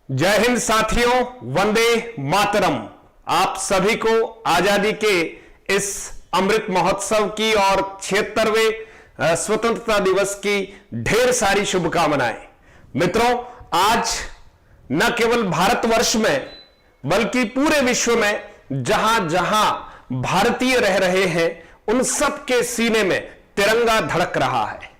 जय हिंद साथियों, वंदे मातरम। आप सभी को आजादी के इस अमृत महोत्सव की और 76वें स्वतंत्रता दिवस की ढेर सारी शुभकामनाएं। मित्रों, आज न केवल भारतवर्ष में बल्कि पूरे विश्व में जहां जहां भारतीय रह रहे हैं उन सब के सीने में तिरंगा धड़क रहा है।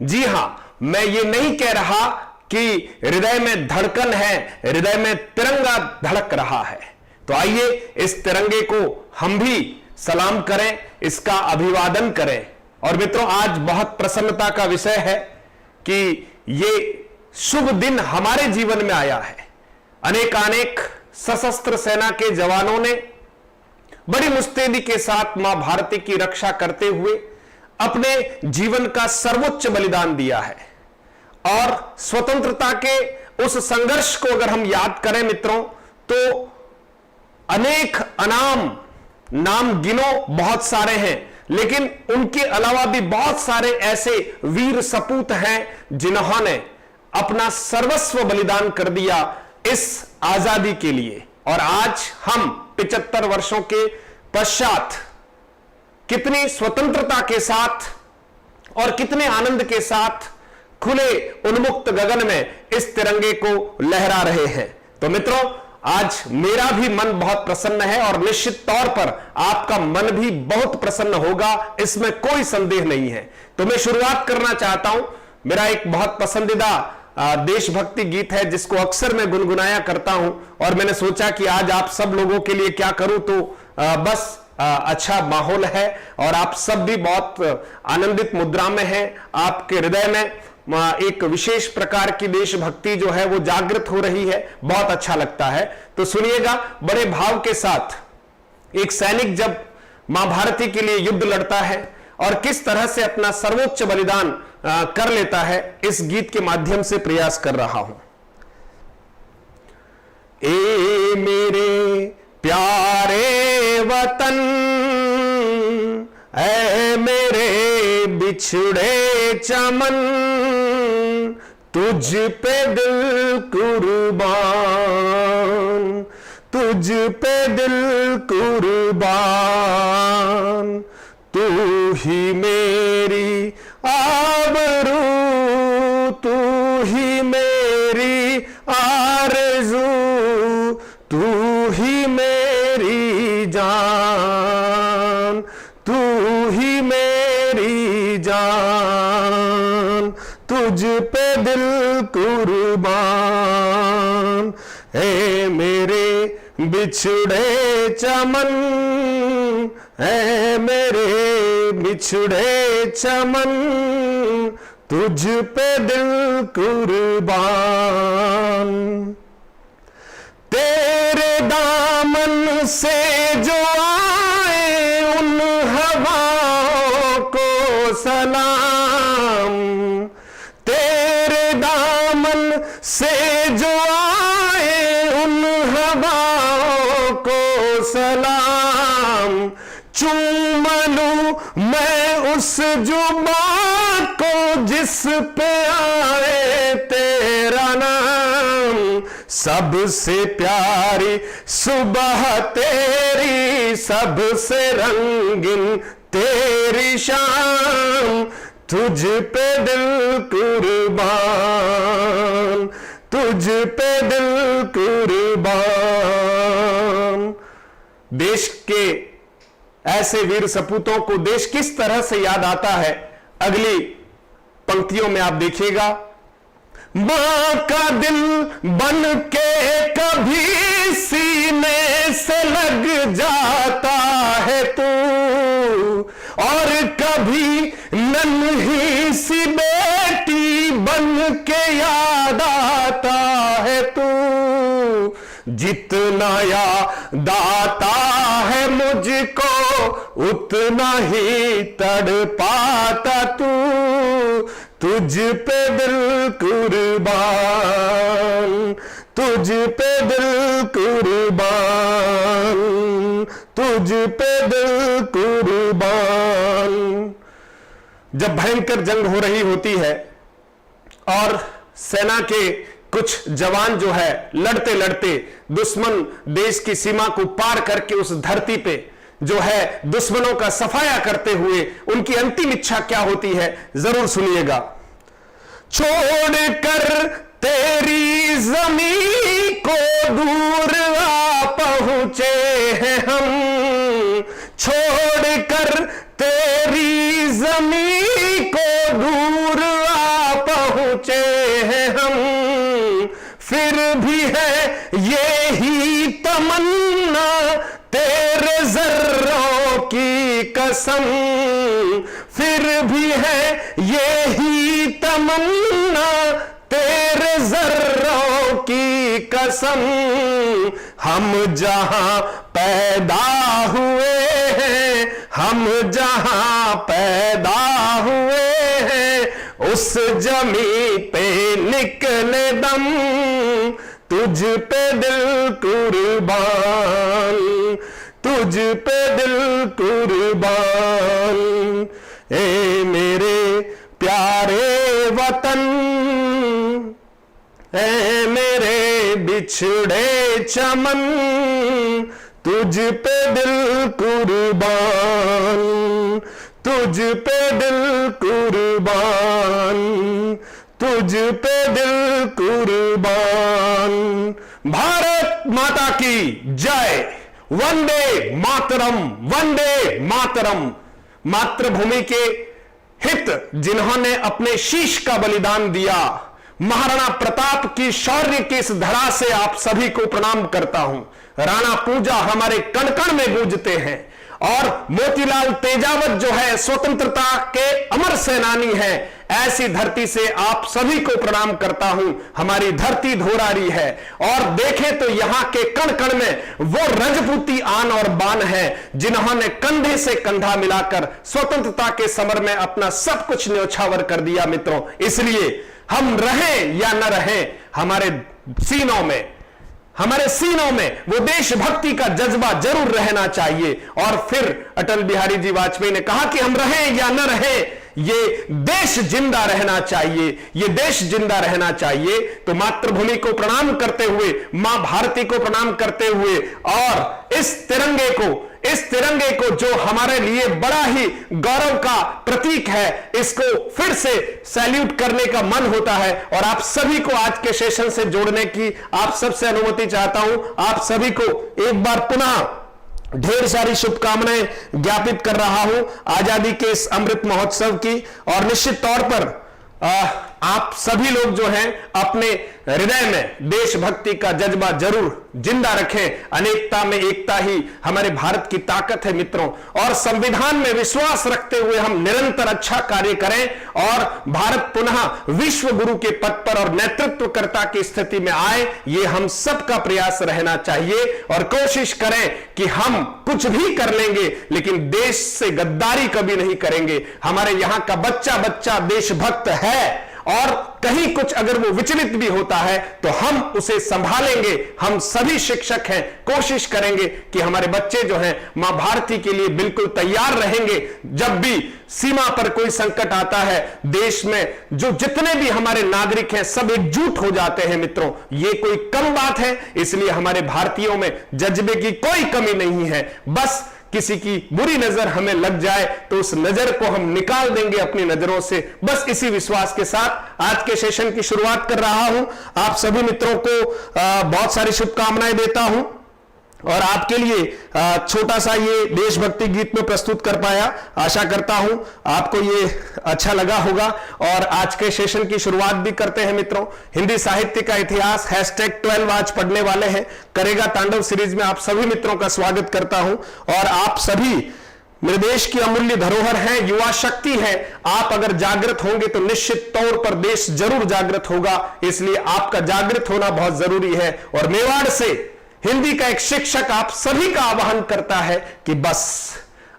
जी हां, मैं ये नहीं कह रहा कि हृदय में धड़कन है, हृदय में तिरंगा धड़क रहा है। तो आइए इस तिरंगे को हम भी सलाम करें, इसका अभिवादन करें। और मित्रों, आज बहुत प्रसन्नता का विषय है कि ये शुभ दिन हमारे जीवन में आया है। अनेक सशस्त्र सेना के जवानों ने बड़ी मुस्तैदी के साथ मां भारती की रक्षा करते हुए अपने जीवन का सर्वोच्च बलिदान दिया है। और स्वतंत्रता के उस संघर्ष को अगर हम याद करें मित्रों, तो अनेक नाम गिनो बहुत सारे हैं, लेकिन उनके अलावा भी बहुत सारे ऐसे वीर सपूत हैं जिन्होंने अपना सर्वस्व बलिदान कर दिया इस आजादी के लिए। और आज हम 75 वर्षों के पश्चात कितनी स्वतंत्रता के साथ और कितने आनंद के साथ खुले उन्मुक्त गगन में इस तिरंगे को लहरा रहे हैं। तो मित्रों, आज मेरा भी मन बहुत प्रसन्न है और निश्चित तौर पर आपका मन भी बहुत प्रसन्न होगा, इसमें कोई संदेह नहीं है। तो मैं शुरुआत करना चाहता हूं। मेरा एक बहुत पसंदीदा देशभक्ति गीत है जिसको अक्सर मैं गुनगुनाया करता हूं, और मैंने सोचा कि आज आप सब लोगों के लिए क्या करूं। तो बस अच्छा माहौल है और आप सब भी बहुत आनंदित मुद्रा में हैं। आपके हृदय में एक विशेष प्रकार की देशभक्ति जो है वो जागृत हो रही है, बहुत अच्छा लगता है। तो सुनिएगा बड़े भाव के साथ। एक सैनिक जब मां भारती के लिए युद्ध लड़ता है और किस तरह से अपना सर्वोच्च बलिदान कर लेता है, इस गीत के माध्यम से प्रयास कर रहा हूं। ए मेरे प्यारे वतन, ऐ मेरे बिछड़े चमन, तुझ पे दिल कुर्बान, तुझ पे दिल कुर्बान, तू ही मेरी आबरू, तू ही मेरी आरज़ू, तू ही मेरी जान, तू ही मेरी जान, तुझ पे दिल कुर्बान, ऐ मेरे बिछड़े चमन, ऐ मेरे बिछड़े चमन, तुझ पे दिल कुर्बान। तेरे दामन से जो आए उन हवाओं को सलाम, तेरे दामन से जो आए उन हवाओं को सलाम, चूम लूं मैं उस जुबां को जिस पे आए तेरा नाम, सबसे प्यारी सुबह तेरी, सबसे रंगीन तेरी शाम, तुझ पे दिल कुर्बान, तुझ पे दिल कुर्बान। देश के ऐसे वीर सपूतों को देश किस तरह से याद आता है, अगली पंक्तियों में आप देखिएगा। मां का दिल बन के कभी सीने से लग जाता है तू, और कभी नन्ही सी बेटी बन के याद आता है तू, जितना याद आता है मुझको उतना ही तड़पाता तू, तुझ पे दिल कुर्बान, तुझ पे दिल कुर्बान, तुझ पे दिल कुर्बान। जब भयंकर जंग हो रही होती है और सेना के कुछ जवान जो है लड़ते लड़ते दुश्मन देश की सीमा को पार करके उस धरती पे जो है दुश्मनों का सफाया करते हुए उनकी अंतिम इच्छा क्या होती है, जरूर सुनिएगा। छोड़कर तेरी जमीन को दूर आ पहुंचे हैं हम, छोड़कर तेरी जमीन को दूर आ पहुंचे हैं हम, फिर भी है यही तमन्ना तेरे जर्रों की कसम, फिर भी है यही तमन्ना तेरे जर्रों की कसम। हम जहां पैदा हुए हैं, हम जहां पैदा हुए हैं, उस जमी पे निकले दम, तुझ पे दिल कुर्बान, तुझ पे दिल कुर्बान। ए मेरे प्यारे वतन, ए मेरे बिछड़े चमन, तुझ पे दिल कुर्बान, तुझ पे दिल कुर्बान, तुझ पे दिल कुर्बान। भारत माता की जय, वंदे मातरम, वंदे मातरम। मातृभूमि के हित जिन्होंने अपने शीश का बलिदान दिया, महाराणा प्रताप की शौर्य की इस धरा से आप सभी को प्रणाम करता हूं। राणा पूजा हमारे कण कण में गूंजते हैं और मोतीलाल तेजावत जो है स्वतंत्रता के अमर सेनानी है। ऐसी धरती से आप सभी को प्रणाम करता हूं। हमारी धरती धोरारी है और देखें तो यहां के कण कण में वो रजपूती आन और बान है जिन्होंने कंधे से कंधा मिलाकर स्वतंत्रता के समर में अपना सब कुछ न्योछावर कर दिया। मित्रों, इसलिए हम रहें या न रहें, हमारे सीनों में वो देशभक्ति का जज्बा जरूर रहना चाहिए। और फिर अटल बिहारी जी वाजपेयी ने कहा कि हम रहें या न रहें, ये देश जिंदा रहना चाहिए, ये देश जिंदा रहना चाहिए। तो मातृभूमि को प्रणाम करते हुए, मां भारती को प्रणाम करते हुए और इस तिरंगे को जो हमारे लिए बड़ा ही गौरव का प्रतीक है, इसको फिर से सैल्यूट करने का मन होता है। और आप सभी को आज के सेशन से जोड़ने की आप सबसे अनुमति चाहता हूं। आप सभी को एक बार पुनः ढेर सारी शुभकामनाएं ज्ञापित कर रहा हूं आजादी के इस अमृत महोत्सव की। और निश्चित तौर पर आप सभी लोग जो हैं अपने हृदय में देशभक्ति का जज्बा जरूर जिंदा रखें। अनेकता में एकता ही हमारे भारत की ताकत है मित्रों। और संविधान में विश्वास रखते हुए हम निरंतर अच्छा कार्य करें और भारत पुनः विश्व गुरु के पद पर और नेतृत्वकर्ता की स्थिति में आए, ये हम सबका प्रयास रहना चाहिए। और कोशिश करें कि हम कुछ भी कर लेंगे लेकिन देश से गद्दारी कभी नहीं करेंगे। हमारे यहां का बच्चा बच्चा देशभक्त है और कहीं कुछ अगर वो विचलित भी होता है तो हम उसे संभालेंगे। हम सभी शिक्षक हैं, कोशिश करेंगे कि हमारे बच्चे जो हैं मां भारती के लिए बिल्कुल तैयार रहेंगे। जब भी सीमा पर कोई संकट आता है, देश में जो जितने भी हमारे नागरिक हैं सब एकजुट हो जाते हैं। मित्रों, ये कोई कम बात है, इसलिए हमारे भारतीयों में जज्बे की कोई कमी नहीं है। बस किसी की बुरी नजर हमें लग जाए तो उस नजर को हम निकाल देंगे अपनी नजरों से। बस इसी विश्वास के साथ आज के सेशन की शुरुआत कर रहा हूं। आप सभी मित्रों को बहुत सारी शुभकामनाएं देता हूं और आपके लिए छोटा सा ये देशभक्ति गीत में प्रस्तुत कर पाया। आशा करता हूं आपको ये अच्छा लगा होगा। और आज के सेशन की शुरुआत भी करते हैं मित्रों। हिंदी साहित्य का इतिहास #12 आज पढ़ने वाले हैं। करेगा तांडव सीरीज में आप सभी मित्रों का स्वागत करता हूं। और आप सभी मेरे देश की अमूल्य धरोहर हैं, युवा शक्ति है। आप अगर जागृत होंगे तो निश्चित तौर पर देश जरूर जागृत होगा। इसलिए आपका जागृत होना बहुत जरूरी है। और मेवाड़ से हिंदी का एक शिक्षक आप सभी का आह्वान करता है कि बस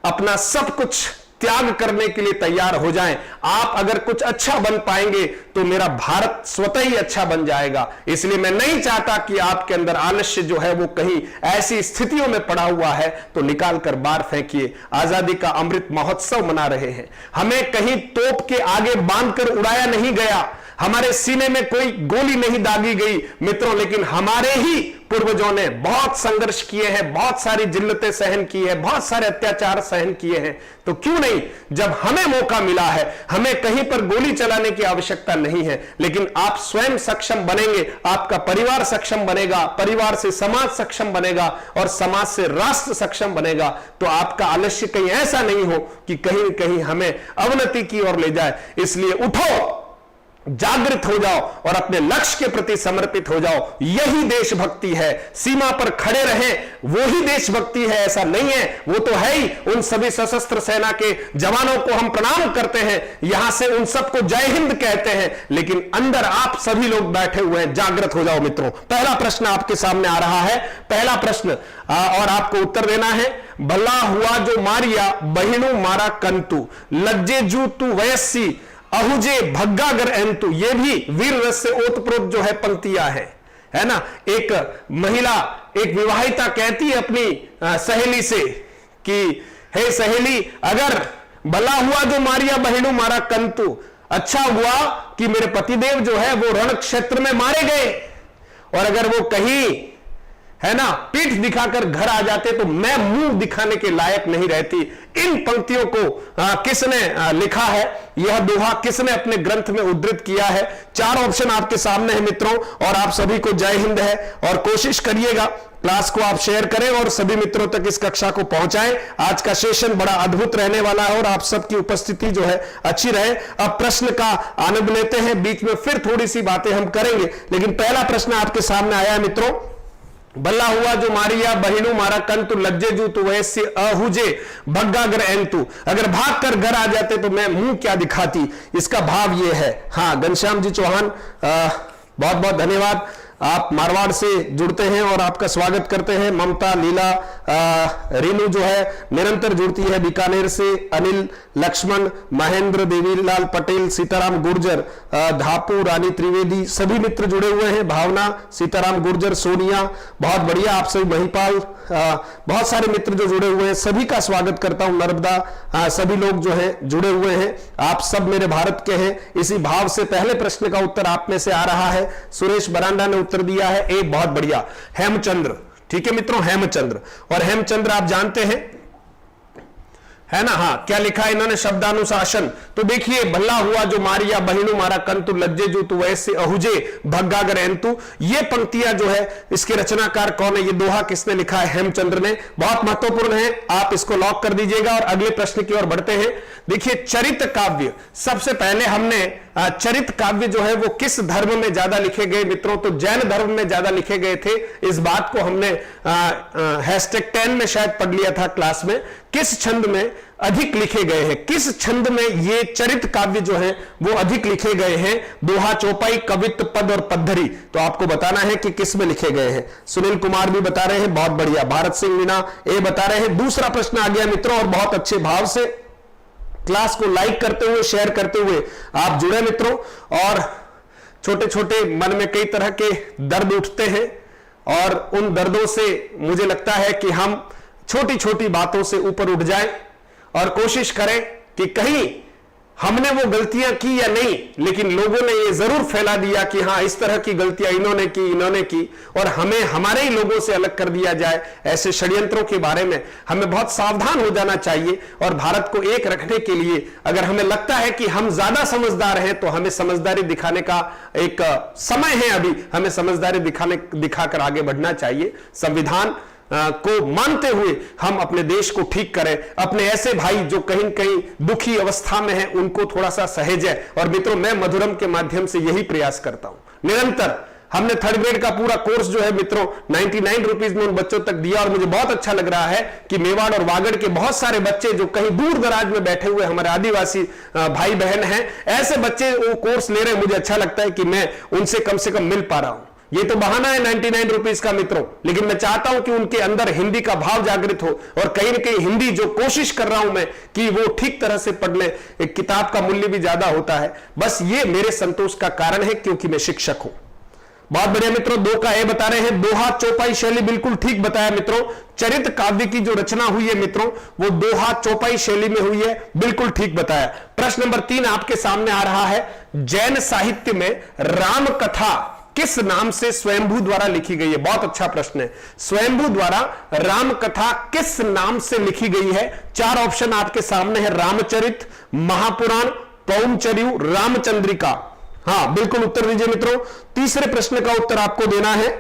अपना सब कुछ त्याग करने के लिए तैयार हो जाएं। आप अगर कुछ अच्छा बन पाएंगे तो मेरा भारत स्वतः ही अच्छा बन जाएगा। इसलिए मैं नहीं चाहता कि आपके अंदर आलस्य जो है वो कहीं ऐसी स्थितियों में पड़ा हुआ है तो निकाल कर बाहर फेंकिए। आजादी का अमृत महोत्सव मना रहे हैं, हमें कहीं तोप के आगे बांधकर उड़ाया नहीं गया, हमारे सीने में कोई गोली नहीं दागी गई मित्रों, लेकिन हमारे ही पूर्वजों ने बहुत संघर्ष किए हैं, बहुत सारी जिल्लतें सहन की है, बहुत सारे अत्याचार सहन किए हैं। तो क्यों नहीं, जब हमें मौका मिला है, हमें कहीं पर गोली चलाने की आवश्यकता नहीं है, लेकिन आप स्वयं सक्षम बनेंगे, आपका परिवार सक्षम बनेगा, परिवार से समाज सक्षम बनेगा और समाज से राष्ट्र सक्षम बनेगा, तो आपका आलस्य कहीं ऐसा नहीं हो कि कहीं कहीं हमें अवनति की ओर ले जाए। इसलिए उठो, जागृत हो जाओ और अपने लक्ष्य के प्रति समर्पित हो जाओ। यही देशभक्ति है। सीमा पर खड़े रहें, वो ही देशभक्ति है, ऐसा नहीं है। वो तो है ही। उन सभी सशस्त्र सेना के जवानों को हम प्रणाम करते हैं, यहां से उन सबको जय हिंद कहते हैं, लेकिन अंदर आप सभी लोग बैठे हुए हैं। जागृत हो जाओ मित्रों। पहला प्रश्न आपके सामने आ रहा है, पहला प्रश्न और आपको उत्तर देना है। भला हुआ जो मारिया बहिणु मारा कंतु, लज्जे जू तू वयस्सी अहुजे भग्गागर एंतु। ये भी वीर रस से ओतप्रोत जो है पंक्तियां है ना। एक महिला, एक विवाहिता कहती है अपनी सहेली से कि हे सहेली, अगर भला हुआ जो मारिया बहिणु मारा कंतु, अच्छा हुआ कि मेरे पतिदेव जो है वो रण क्षेत्र में मारे गए, और अगर वो कहीं है ना पीठ दिखाकर घर आ जाते तो मैं मुंह दिखाने के लायक नहीं रहती। इन पंक्तियों को किसने लिखा है, यह दोहा किसने अपने ग्रंथ में उद्धृत किया है? चार ऑप्शन आपके सामने है मित्रों, और आप सभी को जय हिंद है। और कोशिश करिएगा क्लास को आप शेयर करें और सभी मित्रों तक इस कक्षा को पहुंचाएं। आज का सेशन बड़ा अद्भुत रहने वाला है और आप सबकी उपस्थिति जो है अच्छी रहे। अब प्रश्न का आनंद लेते हैं, बीच में फिर थोड़ी सी बातें हम करेंगे, लेकिन पहला प्रश्न आपके सामने आया है मित्रों। भला हुआ जो मारिया बहिणु मारा कंतु, लज्जे जू तू वैसे अहुजे भग्गागर एंतु। अगर भाग कर घर आ जाते तो मैं मुंह क्या दिखाती। इसका भाव ये है। हाँ, घनश्याम जी चौहान, बहुत बहुत धन्यवाद। आप मारवाड़ से जुड़ते हैं और आपका स्वागत करते हैं। ममता, लीला, रीनू जो है निरंतर जुड़ती है बीकानेर से। अनिल, लक्ष्मण, महेंद्र, देवीलाल पटेल, सीताराम गुर्जर, धापू, रानी त्रिवेदी, सभी मित्र जुड़े हुए हैं। भावना, सीताराम गुर्जर, सोनिया, बहुत बढ़िया। आप सभी, महिपाल, बहुत सारे मित्र जो जुड़े हुए हैं, सभी का स्वागत करता हूं। नर्मदा, सभी लोग जो हैं जुड़े हुए हैं। आप सब मेरे भारत के हैं, इसी भाव से पहले प्रश्न का उत्तर आप में से आ रहा है। सुरेश बरांडा ने उत्तर दिया है ए, बहुत बढ़िया। हेमचंद्र, ठीक है मित्रों, हेमचंद्र। और हेमचंद्र आप जानते हैं, है ना। हाँ, क्या लिखा है इन्होंने? शब्दानुशासन। तो देखिए, भला हुआ जो मारिया बहिणु मारा कंतु, लज्जे जो तू वैसे अहुजे भग्गागर एंतु। ये पंक्तियां जो है, इसके रचनाकार कौन है, ये दोहा किसने लिखा है? हेमचंद्र ने। बहुत महत्वपूर्ण है, आप इसको लॉक कर दीजिएगा और अगले प्रश्न की ओर बढ़ते हैं। देखिए, चरित काव्य, सबसे पहले हमने चरित काव्य जो है वो किस धर्म में ज्यादा लिखे गए मित्रों? तो जैन धर्म में ज्यादा लिखे गए थे। इस बात को हमने #10 में शायद पढ़ लिया था क्लास में। किस छंद में अधिक लिखे गए हैं? किस छंद में ये चरित काव्य जो है वो अधिक लिखे गए हैं? दोहा, चौपाई, कवित्व, पद और पद्धरी। तो आपको बताना है कि किस में लिखे गए हैं। सुनील कुमार भी बता रहे हैं, बहुत बढ़िया। भारत सिंह मीना ए बता रहे हैं। दूसरा प्रश्न आ गया मित्रों, और बहुत अच्छे भाव से क्लास को लाइक करते हुए, शेयर करते हुए आप जुड़े मित्रों। और छोटे छोटे मन में कई तरह के दर्द उठते हैं, और उन दर्दों से मुझे लगता है कि हम छोटी छोटी बातों से ऊपर उठ जाएं और कोशिश करें कि कहीं हमने वो गलतियां की या नहीं, लेकिन लोगों ने ये जरूर फैला दिया कि हाँ, इस तरह की गलतियां इन्होंने की, और हमें हमारे ही लोगों से अलग कर दिया जाए। ऐसे षड्यंत्रों के बारे में हमें बहुत सावधान हो जाना चाहिए। और भारत को एक रखने के लिए अगर हमें लगता है कि हम ज्यादा समझदार हैं, तो हमें समझदारी दिखाने का एक समय है। अभी हमें समझदारी दिखाकर आगे बढ़ना चाहिए। संविधान को मानते हुए हम अपने देश को ठीक करें। अपने ऐसे भाई जो कहीं कहीं दुखी अवस्था में हैं, उनको थोड़ा सा सहेजें। और मित्रों, मैं मधुरम के माध्यम से यही प्रयास करता हूं निरंतर। हमने 3rd ग्रेड का पूरा कोर्स जो है मित्रों 99 रुपीज में उन बच्चों तक दिया, और मुझे बहुत अच्छा लग रहा है कि मेवाड़ और वागड़ के बहुत सारे बच्चे जो कहीं दूर दराज में बैठे हुए हमारे आदिवासी भाई बहन हैं, ऐसे बच्चे वो कोर्स ले रहे हैं। मुझे अच्छा लगता है कि मैं उनसे कम मिल पा रहा हूं। ये तो बहाना है 99 रुपीज का मित्रों, लेकिन मैं चाहता हूं कि उनके अंदर हिंदी का भाव जागृत हो, और कहीं न कहीं हिंदी जो कोशिश कर रहा हूं मैं कि वो ठीक तरह से पढ़ ले। एक किताब का मूल्य भी ज्यादा होता है। बस ये मेरे संतोष का कारण है, क्योंकि मैं शिक्षक हूं। बहुत बढ़िया मित्रों, 2 का ए बता रहे हैं। दोहा चौपाई शैली, बिल्कुल ठीक बताया मित्रों। चरित काव्य की जो रचना हुई है मित्रों, वो दोहा चौपाई शैली में हुई है, बिल्कुल ठीक बताया। प्रश्न नंबर 3 आपके सामने आ रहा है, जैन साहित्य में राम कथा किस नाम से स्वयंभू द्वारा लिखी गई है? बहुत अच्छा प्रश्न है। स्वयंभू द्वारा राम कथा किस नाम से लिखी गई है? 4 ऑप्शन आपके सामने है, रामचरित, महापुराण, पौंचर्यु, रामचंद्रिका। हां बिल्कुल उत्तर दीजिए मित्रों। तीसरे प्रश्न का उत्तर आपको देना है।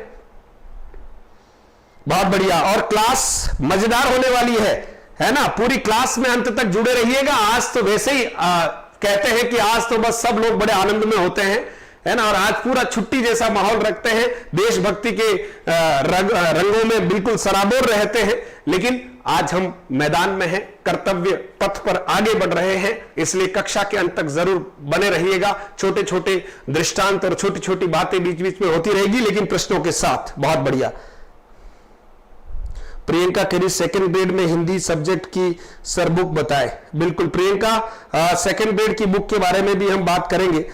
बहुत बढ़िया, और क्लास मजेदार होने वाली है ना? पूरी क्लास में अंत तक जुड़े रहिएगा। आज तो वैसे ही कहते हैं कि आज तो बस सब लोग बड़े आनंद में होते हैं, है ना? और आज पूरा छुट्टी जैसा माहौल रखते हैं, देशभक्ति के रंगों में बिल्कुल सराबोर रहते हैं। लेकिन आज हम मैदान में हैं, कर्तव्य पथ पर आगे बढ़ रहे हैं, इसलिए कक्षा के अंत तक जरूर बने रहिएगा। छोटे छोटे दृष्टांत और छोटी छोटी बातें बीच बीच में होती रहेगी, लेकिन प्रश्नों के साथ। बहुत बढ़िया। प्रियंका कह रही सेकंड ग्रेड में हिंदी सब्जेक्ट की सर बुक बताए। बिल्कुल प्रियंका, सेकंड ग्रेड की बुक के बारे में भी हम बात करेंगे।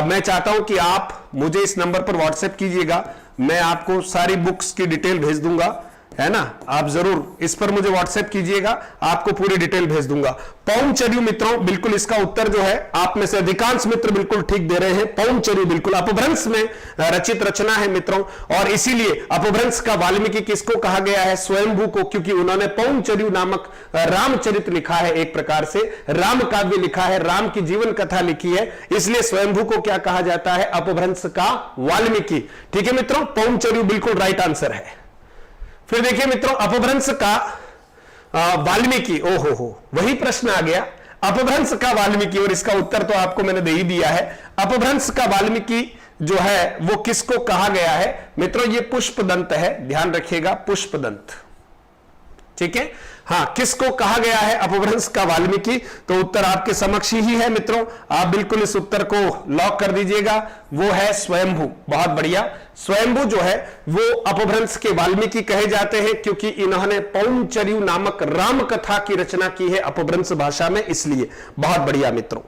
मैं चाहता हूं कि आप मुझे इस नंबर पर व्हाट्सएप कीजिएगा, मैं आपको सारी बुक्स की डिटेल भेज दूंगा, है ना? आप जरूर इस पर मुझे व्हाट्सएप कीजिएगा, आपको पूरी डिटेल भेज दूंगा। पौंचर्यु मित्रों, बिल्कुल इसका उत्तर जो है, आप में से अधिकांश मित्र बिल्कुल ठीक दे रहे हैं। पौंचर्यु बिल्कुल अपभ्रंश में रचित रचना है मित्रों, और इसीलिए अपभ्रंश का वाल्मीकि किसको कहा गया है? स्वयंभू को, क्योंकि उन्होंने पौंचर्यु नामक रामचरित लिखा है, एक प्रकार से राम काव्य लिखा है, राम की जीवन कथा लिखी है, इसलिए स्वयंभू को क्या कहा जाता है? अपभ्रंश का वाल्मीकि। ठीक है मित्रों, पौंचर्यु बिल्कुल राइट आंसर है। फिर देखिए मित्रों, अपभ्रंश का वाल्मीकि, ओहो हो, वही प्रश्न आ गया, अपभ्रंश का वाल्मीकि, और इसका उत्तर तो आपको मैंने दे ही दिया है। अपभ्रंश का वाल्मीकि जो है वो किसको कहा गया है मित्रों? ये पुष्पदंत है, ध्यान रखिएगा, पुष्पदंत। ठीक है, हाँ, किसको कहा गया है अपभ्रंश का वाल्मीकि? तो उत्तर आपके समक्ष ही है मित्रों, आप बिल्कुल इस उत्तर को लॉक कर दीजिएगा, वो है स्वयंभू। बहुत बढ़िया, स्वयंभू जो है वो अपभ्रंश के वाल्मीकि कहे जाते हैं, क्योंकि इन्होंने पौंचर्यु नामक राम कथा की रचना की है अपभ्रंश भाषा में, इसलिए। बहुत बढ़िया मित्रों।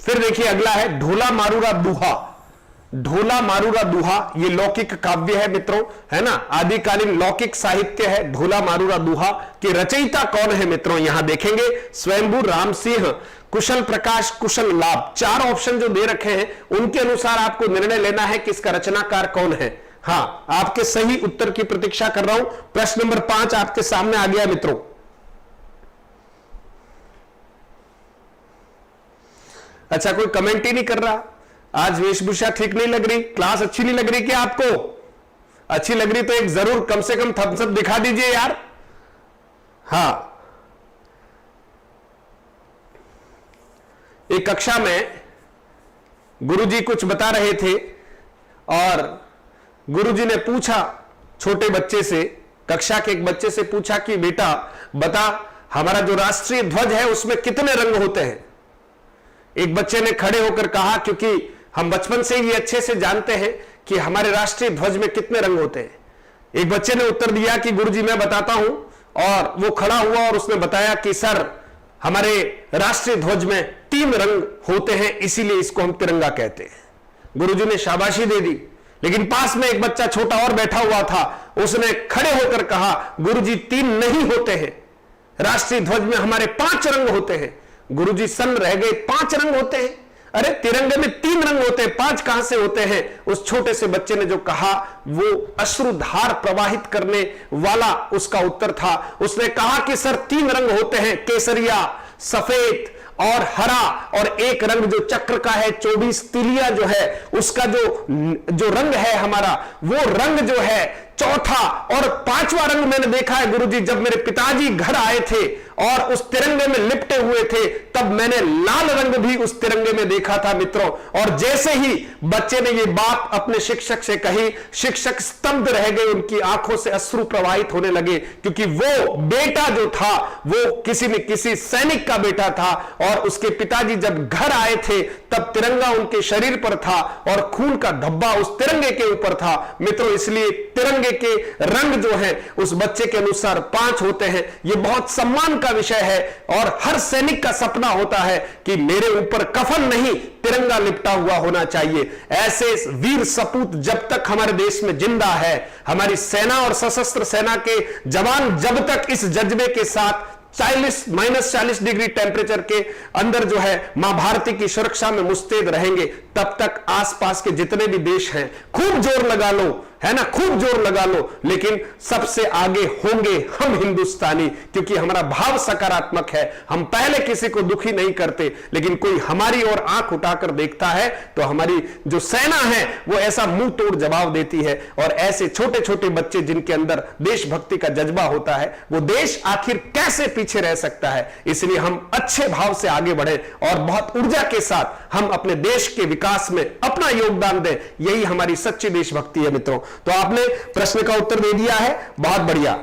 फिर देखिए अगला है ढोला मारूरा दूहा। ढोला मारूरा दूहा ये लौकिक काव्य है मित्रों, है ना? आदिकालीन लौकिक साहित्य है। ढोला मारूरा दूहा के रचयिता कौन है मित्रों? यहां देखेंगे, स्वयंभू, राम सिंह, कुशल प्रकाश, कुशल लाभ। 4 ऑप्शन जो दे रखे हैं, उनके अनुसार आपको निर्णय लेना है कि इसका रचनाकार कौन है। हां, आपके सही उत्तर की प्रतीक्षा कर रहा हूं। प्रश्न नंबर 5 आपके सामने आ गया मित्रों। अच्छा, कोई कमेंट ही नहीं कर रहा। आज वेशभूषा ठीक नहीं लग रही, क्लास अच्छी नहीं लग रही क्या आपको? अच्छी लग रही तो एक जरूर कम से कम थम्स अप दिखा दीजिए यार। हां, एक कक्षा में गुरुजी कुछ बता रहे थे, और गुरुजी ने पूछा छोटे बच्चे से, कक्षा के एक बच्चे से पूछा कि बेटा बता, हमारा जो राष्ट्रीय ध्वज है उसमें कितने रंग होते हैं? एक बच्चे ने खड़े होकर कहा, क्योंकि हम बचपन से ही अच्छे से जानते हैं कि हमारे राष्ट्रीय ध्वज में कितने रंग होते हैं। एक बच्चे ने उत्तर दिया कि गुरुजी मैं बताता हूं, और वो खड़ा हुआ और उसने बताया कि सर, हमारे राष्ट्रीय ध्वज में 3 रंग होते हैं, इसीलिए इसको हम तिरंगा कहते हैं। गुरुजी ने शाबाशी दे दी, लेकिन पास में एक बच्चा छोटा और बैठा हुआ था, उसने खड़े होकर कहा, गुरुजी 3 नहीं होते हैं, राष्ट्रीय ध्वज में हमारे 5 रंग होते हैं। गुरुजी सन्न रह गए, 5 रंग होते हैं? अरे तिरंगे में 3 रंग होते हैं, 5 कहां से होते हैं? उस छोटे से बच्चे ने जो कहा वो अश्रुधार प्रवाहित करने वाला उसका उत्तर था। उसने कहा कि सर 3 रंग होते हैं, केसरिया, सफेद और हरा, और एक रंग जो चक्र का है, 24 तिलिया जो है उसका जो रंग है हमारा, वो रंग जो है चौथा। और 5वां रंग मैंने देखा है गुरुजी, जब मेरे पिताजी घर आए थे और उस तिरंगे में लिपटे हुए थे, तब मैंने लाल रंग भी उस तिरंगे में देखा था मित्रों। और जैसे ही बच्चे ने ये बात अपने शिक्षक से कही, शिक्षक स्तब्ध रह गए, उनकी आंखों से अश्रु प्रवाहित होने लगे, क्योंकि वो बेटा जो था वो किसी न किसी सैनिक का बेटा था, और उसके पिताजी जब घर आए थे तब तिरंगा उनके शरीर पर था और खून का धब्बा उस तिरंगे के ऊपर था मित्रों। इसलिए तिरंगे के रंग जो है उस बच्चे के अनुसार 5 होते हैं। यह बहुत सम्मान का विषय है और हर सैनिक का सपना होता है कि मेरे ऊपर कफन नहीं, तिरंगा लिपटा हुआ होना चाहिए। ऐसे वीर सपूत जब तक हमारे देश में जिंदा है, हमारी सेना और सशस्त्र सेना के जवान जब तक इस जज्बे के साथ -40 डिग्री टेम्परेचर के अंदर जो है मां भारती की सुरक्षा में मुस्तैद रहेंगे, तब तक आसपास के जितने भी देश हैं खूब जोर लगा लो, है ना, खूब जोर लगा लो, लेकिन सबसे आगे होंगे हम हिंदुस्तानी, क्योंकि हमारा भाव सकारात्मक है। हम पहले किसी को दुखी नहीं करते, लेकिन कोई हमारी ओर आंख उठाकर देखता है तो हमारी जो सेना है वो ऐसा मुंह तोड़ जवाब देती है। और ऐसे छोटे छोटे बच्चे जिनके अंदर देशभक्ति का जज्बा होता है, वो देश आखिर कैसे पीछे रह सकता है। इसलिए हम अच्छे भाव से आगे बढ़े और बहुत ऊर्जा के साथ हम अपने देश के विकास में अपना योगदान दें। यही हमारी सच्ची देशभक्ति है मित्रों। तो आपने प्रश्न का उत्तर दे दिया है, बहुत बढ़िया,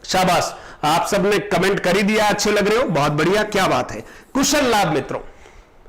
शाबाश। आप सबने कमेंट कर ही दिया, अच्छे लग रहे हो, बहुत बढ़िया, क्या बात है। कुशल लाभ मित्रों,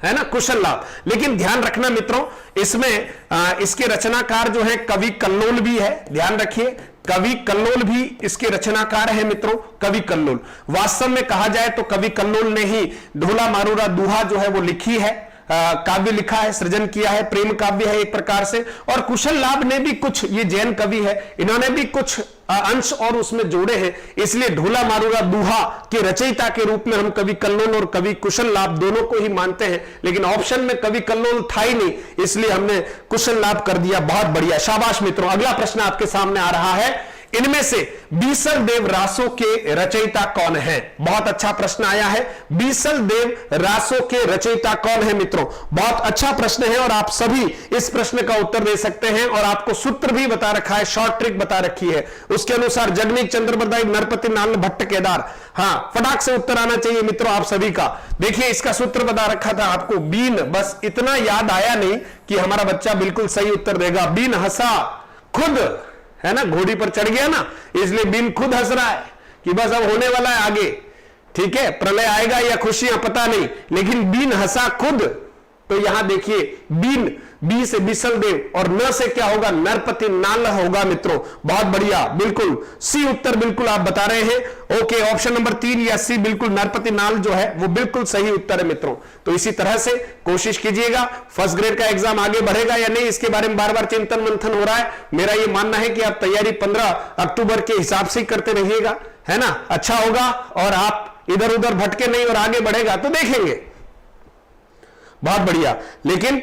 है ना, कुशल लाभ। लेकिन ध्यान रखना मित्रों, इसमें इसके रचनाकार जो है कवि कल्लोल भी है, ध्यान रखिए, कवि कल्लोल भी इसके रचनाकार है मित्रों। कवि कल्लोल वास्तव में कहा जाए तो कवि कल्लोल ने ही ढोला मारूरा दुहा जो है वो लिखी है, काव्य लिखा है, सृजन किया है, प्रेम काव्य है एक प्रकार से। और कुशल लाभ ने भी कुछ, ये जैन कवि है, इन्होंने भी कुछ अंश और उसमें जोड़े हैं। इसलिए ढोला मारूरा दुहा के रचयिता के रूप में हम कवि कल्लोल और कवि कुशल लाभ दोनों को ही मानते हैं, लेकिन ऑप्शन में कवि कल्लोल था ही नहीं, इसलिए हमने कुशल लाभ कर दिया। बहुत बढ़िया, शाबाश मित्रों। अगला प्रश्न आपके सामने आ रहा है, इनमें से बीसल देव रासों के रचयिता कौन है? बहुत अच्छा प्रश्न आया है, बीसल देव रासों के रचयिता कौन है मित्रों? बहुत अच्छा प्रश्न है और आप सभी इस प्रश्न का उत्तर दे सकते हैं। और आपको सूत्र भी बता रखा है, शॉर्ट ट्रिक बता रखी है, उसके अनुसार जगनीक चंद्रबरदाई नरपति नाल भट्ट केदार। हाँ, फटाक से उत्तर आना चाहिए मित्रों आप सभी का। देखिए इसका सूत्र बता रखा था आपको, बीन, बस इतना याद आया नहीं कि हमारा बच्चा बिल्कुल सही उत्तर देगा। बीन हंसा खुद, है ना, घोड़ी पर चढ़ गया ना, इसलिए बीन खुद हंस रहा है कि बस अब होने वाला है आगे, ठीक है, प्रलय आएगा या खुशियां पता नहीं, लेकिन बीन हंसा खुद। तो यहां देखिए, बीन, बी से बीसल देव और न से क्या होगा, नरपति नाल होगा मित्रों। बहुत बढ़िया, बिल्कुल सी उत्तर बिल्कुल आप बता रहे हैं। ओके, ऑप्शन नंबर 3 या सी बिल्कुल, नरपति नाल जो है वो बिल्कुल सही उत्तर है मित्रों। तो इसी तरह से कोशिश कीजिएगा। फर्स्ट ग्रेड का एग्जाम आगे बढ़ेगा या नहीं, इसके बारे में बार बार चिंतन मंथन हो रहा है। मेरा ये मानना है कि आप तैयारी 15 अक्टूबर के हिसाब से करते रहिएगा, है ना, अच्छा होगा और आप इधर उधर भटके नहीं और आगे बढ़ेगा तो देखेंगे। बहुत बढ़िया। लेकिन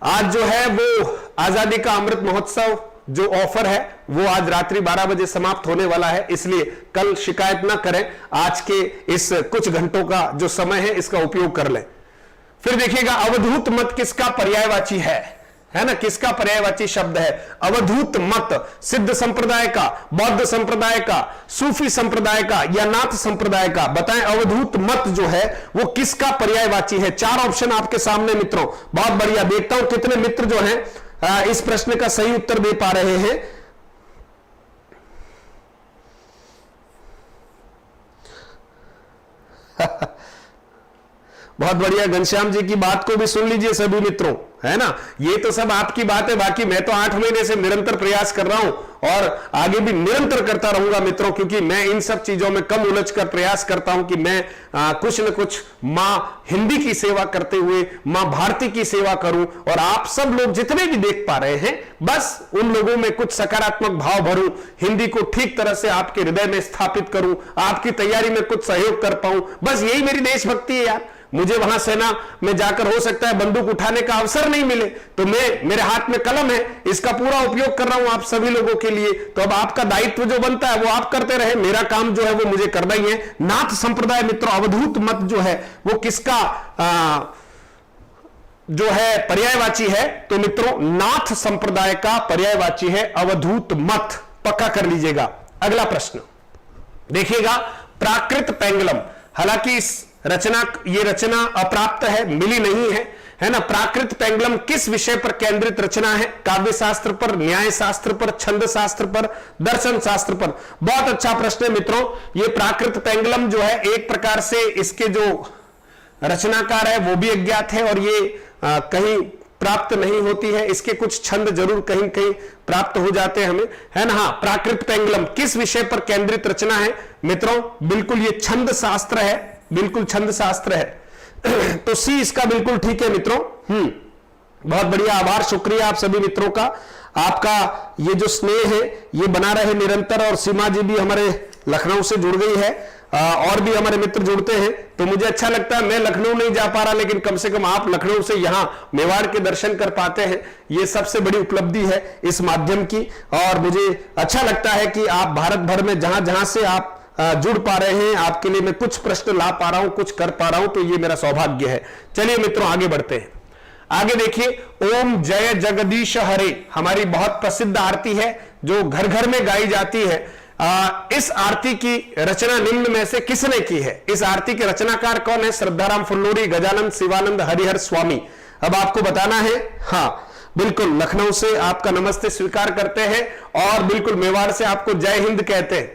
आज जो है वो आजादी का अमृत महोत्सव जो ऑफर है वो आज रात्रि 12 बजे समाप्त होने वाला है, इसलिए कल शिकायत ना करें। आज के इस कुछ घंटों का जो समय है इसका उपयोग कर लें। फिर देखिएगा, अवधूत मत किसका पर्यायवाची है ना, किसका पर्यायवाची शब्द है? अवधूत मत सिद्ध संप्रदाय का, बौद्ध संप्रदाय का, सूफी संप्रदाय का या नाथ संप्रदाय का? बताएं, अवधूत मत जो है वो किसका पर्यायवाची है? 4 ऑप्शन आपके सामने मित्रों। बहुत बढ़िया, देखता हूं कितने मित्र जो हैं इस प्रश्न का सही उत्तर दे पा रहे हैं। बहुत बढ़िया, घनश्याम जी की बात को भी सुन लीजिए सभी मित्रों, है ना। ये तो सब आपकी बात है, बाकी मैं तो 8 महीने से निरंतर प्रयास कर रहा हूं और आगे भी निरंतर करता रहूंगा मित्रों, क्योंकि मैं इन सब चीजों में कम उलझकर प्रयास करता हूं कि मैं कुछ न कुछ मां हिंदी की सेवा करते हुए मां भारती की सेवा करूं। और आप सब लोग जितने भी देख पा रहे हैं, बस उन लोगों में कुछ सकारात्मक भाव भरूं, हिंदी को ठीक तरह से आपके हृदय में स्थापित करूं, आपकी तैयारी में कुछ सहयोग कर पाऊं। बस यही मेरी देशभक्ति है यार। मुझे वहां सेना में जाकर हो सकता है बंदूक उठाने का अवसर नहीं मिले, तो मेरे हाथ में कलम है, इसका पूरा उपयोग कर रहा हूं आप सभी लोगों के लिए। तो अब आपका दायित्व जो बनता है वो आप करते रहे, मेरा काम जो है वो मुझे करना ही है। नाथ संप्रदाय मित्रों, अवधूत मत जो है वो किसका जो है पर्यायवाची है? तो मित्रों नाथ संप्रदाय का पर्यायवाची है अवधूत मत, पक्का कर लीजिएगा। अगला प्रश्न देखिएगा, प्राकृत पेंगलम, हालांकि इस ये रचना अप्राप्त है, मिली नहीं है ना। प्राकृत पेंगलम किस विषय पर केंद्रित रचना है? काव्य शास्त्र पर, न्याय शास्त्र पर, छंद शास्त्र पर, दर्शन शास्त्र पर? बहुत अच्छा प्रश्न है मित्रों। ये प्राकृत पेंगलम जो है एक प्रकार से इसके जो रचनाकार है वो भी अज्ञात है और ये कहीं प्राप्त नहीं होती है, इसके कुछ छंद जरूर कहीं कहीं प्राप्त हो जाते हैं हमें, है ना। हाँ, प्राकृत पेंगलम किस विषय पर केंद्रित रचना है मित्रों? बिल्कुल ये छंद शास्त्र है, बिल्कुल छंद शास्त्र है। तो सी इसका बिल्कुल ठीक है मित्रों। बहुत बढ़िया, आभार, शुक्रिया आप सभी मित्रों का। आपका ये जो स्नेह है ये बना रहे निरंतर। और सीमा जी भी हमारे लखनऊ से जुड़ गई है, और भी हमारे मित्र जुड़ते हैं, तो मुझे अच्छा लगता है। मैं लखनऊ नहीं जा पा रहा, लेकिन कम से कम आप लखनऊ से यहां मेवाड़ के दर्शन कर पाते हैं, ये सबसे बड़ी उपलब्धि है इस माध्यम की। और मुझे अच्छा लगता है कि आप भारत भर में जहां जहां से आप जुड़ पा रहे हैं, आपके लिए मैं कुछ प्रश्न ला पा रहा हूं, कुछ कर पा रहा हूं, तो ये मेरा सौभाग्य है। चलिए मित्रों आगे बढ़ते हैं। आगे देखिए, ओम जय जगदीश हरे हमारी बहुत प्रसिद्ध आरती है जो घर घर में गाई जाती है। इस आरती की रचना निम्न में से किसने की है? इस आरती के रचनाकार कौन है? श्रद्धाराम फुल्लोरी, गजानंद, शिवानंद, हरिहर स्वामी। अब आपको बताना है। हाँ बिल्कुल, लखनऊ से आपका नमस्ते स्वीकार करते हैं, और बिल्कुल मेवाड़ से आपको जय हिंद कहते हैं।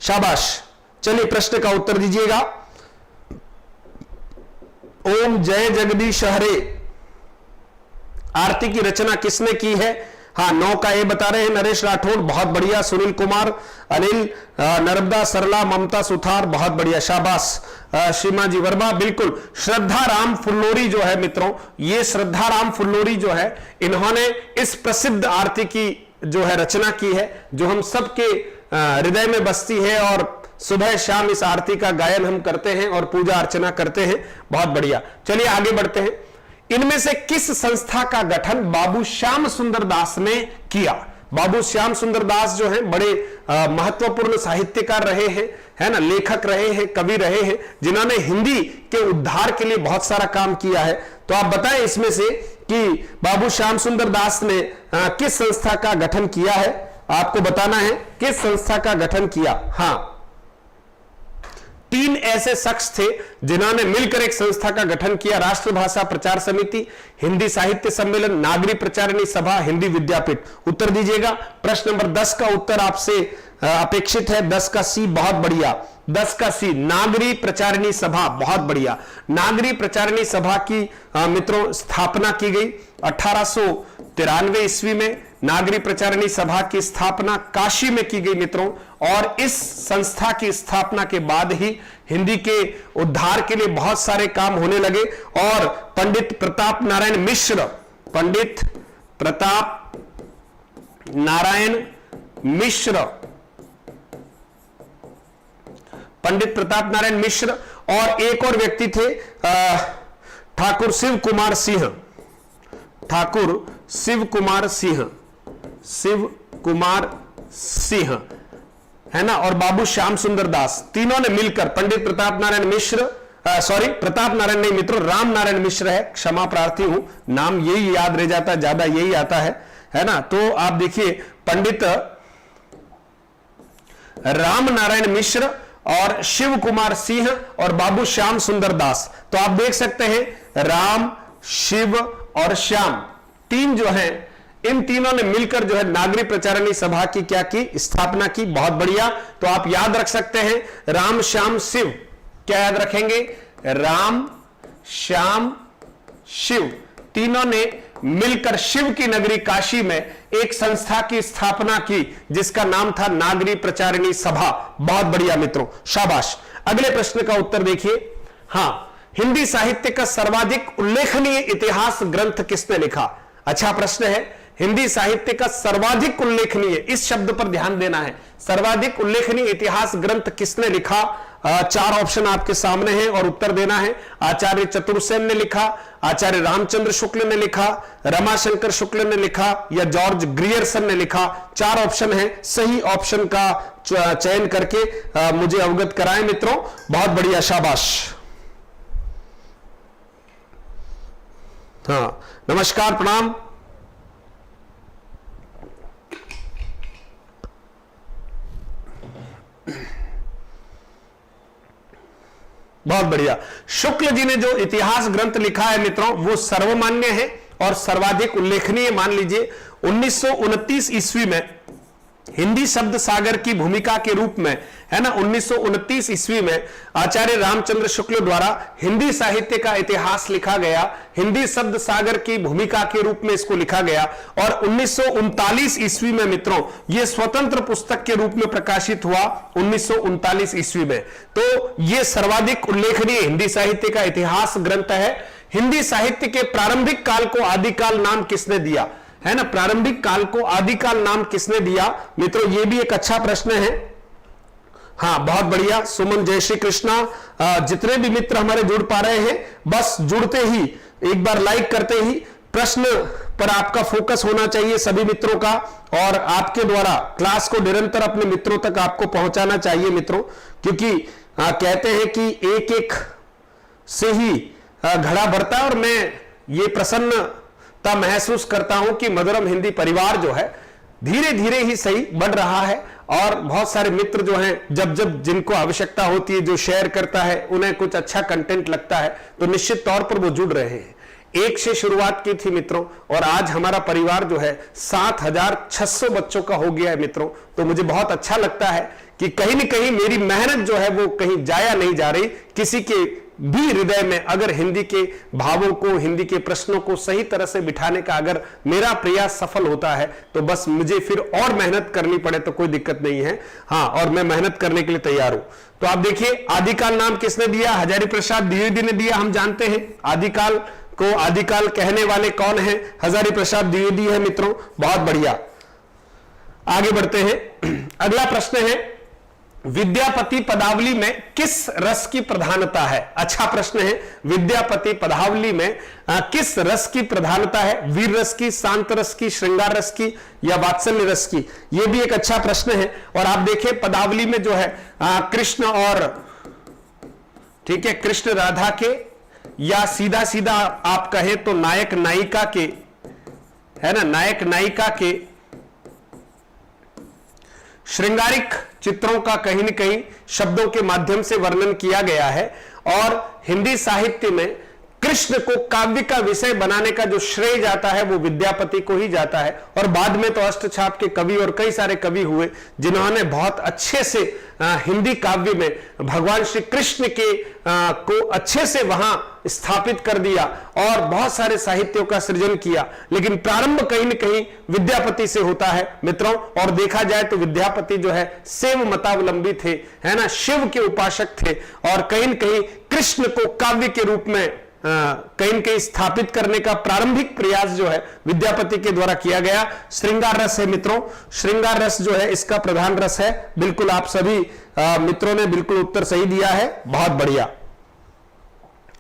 शाबाश। चलिए प्रश्न का उत्तर दीजिएगा। ओम जय जगदीश हरे आरती की रचना किसने की है? हाँ, 9 का ए बता रहे हैं नरेश राठौड़, बहुत बढ़िया। सुनील कुमार, अनिल, नर्मदा, सरला, ममता सुथार, बहुत बढ़िया, शाबाश। सीमा जी वर्मा, बिल्कुल। श्रद्धा राम फुल्लोरी जो है मित्रों, ये श्रद्धा राम फुल्लोरी जो है, इन्होंने इस प्रसिद्ध आरती की जो है रचना की है, जो हम सबके हृदय में बसती है, और सुबह शाम इस आरती का गायन हम करते हैं और पूजा अर्चना करते हैं। बहुत बढ़िया। चलिए आगे बढ़ते हैं। इनमें से किस संस्था का गठन बाबू श्याम सुंदर दास ने किया? बाबू श्याम सुंदर दास जो हैं बड़े महत्वपूर्ण साहित्यकार रहे हैं, है ना, लेखक रहे हैं, कवि रहे हैं, जिन्होंने हिंदी के उद्धार के लिए बहुत सारा काम किया है। तो आप बताएं इसमें से कि बाबू श्याम सुंदर दास ने किस संस्था का गठन किया है? आपको बताना है किस संस्था का गठन किया। हाँ, 3 ऐसे शख्स थे जिन्होंने मिलकर एक संस्था का गठन किया। राष्ट्रभाषा प्रचार समिति, हिंदी साहित्य सम्मेलन, नागरी प्रचारिणी सभा, हिंदी विद्यापीठ। उत्तर दीजिएगा। प्रश्न नंबर 10 का उत्तर आपसे अपेक्षित है। 10 का सी, बहुत बढ़िया। 10 का सी, नागरी प्रचारिणी सभा, बहुत बढ़िया। नागरी प्रचारिणी सभा की मित्रों स्थापना की गई 1893 ईस्वी में। नागरी प्रचारिणी सभा की स्थापना काशी में की गई मित्रों, और इस संस्था की स्थापना के बाद ही हिंदी के उद्धार के लिए बहुत सारे काम होने लगे। और पंडित प्रताप नारायण मिश्र, पंडित प्रताप नारायण मिश्र, पंडित प्रताप नारायण मिश्र, और एक और व्यक्ति थे ठाकुर शिव कुमार सिंह, ठाकुर शिव कुमार सिंह, शिव कुमार सिंह, है ना, और बाबू श्याम सुंदर दास, तीनों ने मिलकर पंडित प्रताप नारायण मिश्र, सॉरी प्रताप नारायण नहीं मित्रों, राम नारायण मिश्र है, क्षमा प्रार्थी हूं, नाम यही याद रह जाता है, ज्यादा यही आता है ना। तो आप देखिए पंडित राम नारायण मिश्र और शिव कुमार सिंह और बाबू श्याम सुंदर दास। तो आप देख सकते हैं राम, शिव और श्याम, तीन जो हैं, इन तीनों ने मिलकर जो है नागरी प्रचारिणी सभा की क्या की? स्थापना की। बहुत बढ़िया। तो आप याद रख सकते हैं राम, श्याम, शिव। क्या याद रखेंगे? राम, श्याम, शिव, तीनों ने मिलकर शिव की नगरी काशी में एक संस्था की स्थापना की, जिसका नाम था नागरी प्रचारिणी सभा। बहुत बढ़िया मित्रों, शाबाश। अगले प्रश्न का उत्तर देखिए। हां, हिंदी साहित्य का सर्वाधिक उल्लेखनीय इतिहास ग्रंथ किसने लिखा? अच्छा प्रश्न है। हिंदी साहित्य का सर्वाधिक उल्लेखनीय, इस शब्द पर ध्यान देना है, सर्वाधिक उल्लेखनीय इतिहास ग्रंथ किसने लिखा? 4 ऑप्शन आपके सामने हैं और उत्तर देना है। आचार्य चतुर्सेन ने लिखा, आचार्य रामचंद्र शुक्ल ने लिखा, रमाशंकर शुक्ल ने लिखा, या जॉर्ज ग्रियर्सन ने लिखा। 4 ऑप्शन है, सही ऑप्शन का चयन करके मुझे अवगत कराएं मित्रों। बहुत बढ़िया, शाबाश। हाँ, नमस्कार, प्रणाम। बहुत बढ़िया। शुक्ल जी ने जो इतिहास ग्रंथ लिखा है मित्रों, वो सर्वमान्य है और सर्वाधिक उल्लेखनीय मान लीजिए। 1929 ईस्वी में हिंदी शब्द सागर की भूमिका के रूप में, है ना, 1929 ईस्वी में आचार्य रामचंद्र शुक्ल द्वारा हिंदी साहित्य का इतिहास लिखा गया। हिंदी शब्द सागर की भूमिका के रूप में इसको लिखा गया और 1939 ईस्वी में मित्रों यह स्वतंत्र पुस्तक के रूप में प्रकाशित हुआ 1939 ईस्वी में। तो यह सर्वाधिक उल्लेखनीय हिंदी साहित्य का इतिहास ग्रंथ है। हिंदी साहित्य के प्रारंभिक काल को आदिकाल नाम किसने दिया, है ना, प्रारंभिक काल को आदिकाल नाम किसने दिया मित्रों, यह भी एक अच्छा प्रश्न है। हाँ, बहुत बढ़िया सुमन, जय श्री कृष्णा। जितने भी मित्र हमारे जुड़ पा रहे हैं, बस जुड़ते ही एक बार लाइक करते ही प्रश्न पर आपका फोकस होना चाहिए सभी मित्रों का, और आपके द्वारा क्लास को निरंतर अपने मित्रों तक आपको पहुंचाना चाहिए मित्रों, क्योंकि कहते हैं कि एक एक से ही घड़ा भरता है। और मैं ये प्रसन्नता महसूस करता हूं कि मधुरम हिंदी परिवार जो है धीरे धीरे ही सही बढ़ रहा है, और बहुत सारे मित्र जो हैं जब जब जिनको आवश्यकता होती है, जो शेयर करता है, उन्हें कुछ अच्छा कंटेंट लगता है तो निश्चित तौर पर वो जुड़ रहे हैं। एक से शुरुआत की थी मित्रों, और आज हमारा परिवार जो है 7600 बच्चों का हो गया है मित्रों। तो मुझे बहुत अच्छा लगता है कि कहीं न कहीं मेरी मेहनत जो है वो कहीं जाया नहीं जा रही। किसी के भी हृदय में अगर हिंदी के भावों को, हिंदी के प्रश्नों को सही तरह से बिठाने का अगर मेरा प्रयास सफल होता है तो बस मुझे फिर और मेहनत करनी पड़े तो कोई दिक्कत नहीं है। हाँ, और मैं मेहनत करने के लिए तैयार हूं। तो आप देखिए आदिकाल नाम किसने दिया, हजारी प्रसाद द्विवेदी ने दिया। हम जानते हैं आदिकाल को आदिकाल कहने वाले कौन है, हजारी प्रसाद द्विवेदी है मित्रों। बहुत बढ़िया, आगे बढ़ते हैं। अगला प्रश्न है, विद्यापति पदावली में किस रस की प्रधानता है। अच्छा प्रश्न है, विद्यापति पदावली में किस रस की प्रधानता है, वीर रस की, शांत रस की, श्रृंगार रस की या वात्सल्य रस की। यह भी एक अच्छा प्रश्न है। और आप देखें पदावली में जो है कृष्ण और, ठीक है, कृष्ण राधा के, या सीधा सीधा आप कहें तो नायक नायिका के, है ना, नायक नायिका के श्रृंगारिक चित्रों का कहीं न कहीं शब्दों के माध्यम से वर्णन किया गया है। और हिंदी साहित्य में कृष्ण को काव्य का विषय बनाने का जो श्रेय जाता है वो विद्यापति को ही जाता है। और बाद में तो अष्टछाप के कवि और कई सारे कवि हुए जिन्होंने बहुत अच्छे से हिंदी काव्य में भगवान श्री कृष्ण के को अच्छे से वहां स्थापित कर दिया और बहुत सारे साहित्यों का सृजन किया। लेकिन प्रारंभ कहीं न कहीं विद्यापति से होता है मित्रों। और देखा जाए तो विद्यापति जो है शैव मतावलंबी थे, है ना, शिव के उपासक थे, और कहीं न कहीं कृष्ण को काव्य के रूप में कहीं न कहीं स्थापित करने का प्रारंभिक प्रयास जो है विद्यापति के द्वारा किया गया। श्रृंगार रस है मित्रों, श्रृंगार रस जो है इसका प्रधान रस है। बिल्कुल आप सभी मित्रों ने बिल्कुल उत्तर सही दिया है, बहुत बढ़िया।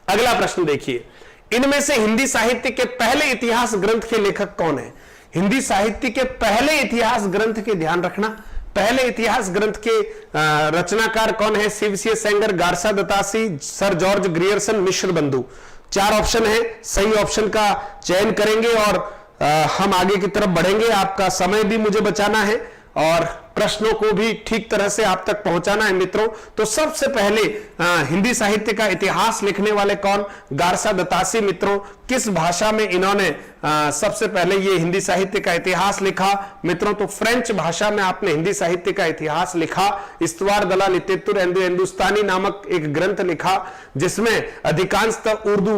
अगला प्रश्न देखिए, इनमें से हिंदी साहित्य के पहले इतिहास ग्रंथ के लेखक कौन है। हिंदी साहित्य के पहले इतिहास ग्रंथ के ध्यान रखना, पहले इतिहास ग्रंथ के रचनाकार कौन है। Shivsingh Sengar, Garcin de Tassy, sir George Grierson, Mishra Bandhu. 4 option है, सही ऑप्शन का चयन करेंगे और हम आगे की तरफ बढ़ेंगे। आपका समय भी मुझे बचाना है और प्रश्नों को भी ठीक तरह से आप तक पहुंचाना है मित्रों। तो सबसे पहले हिंदी साहित्य का इतिहास लिखने वाले कौन, गारसा दत्तासी मित्रों। किस भाषा में इन्होंने सबसे पहले ये हिंदी साहित्य का इतिहास लिखा मित्रों, तो फ्रेंच भाषा में आपने हिंदी साहित्य का इतिहास लिखा। इस्तवार दला लितेतुर हिंदुस्तानी नामक एक ग्रंथ लिखा जिसमें अधिकांशतः उर्दू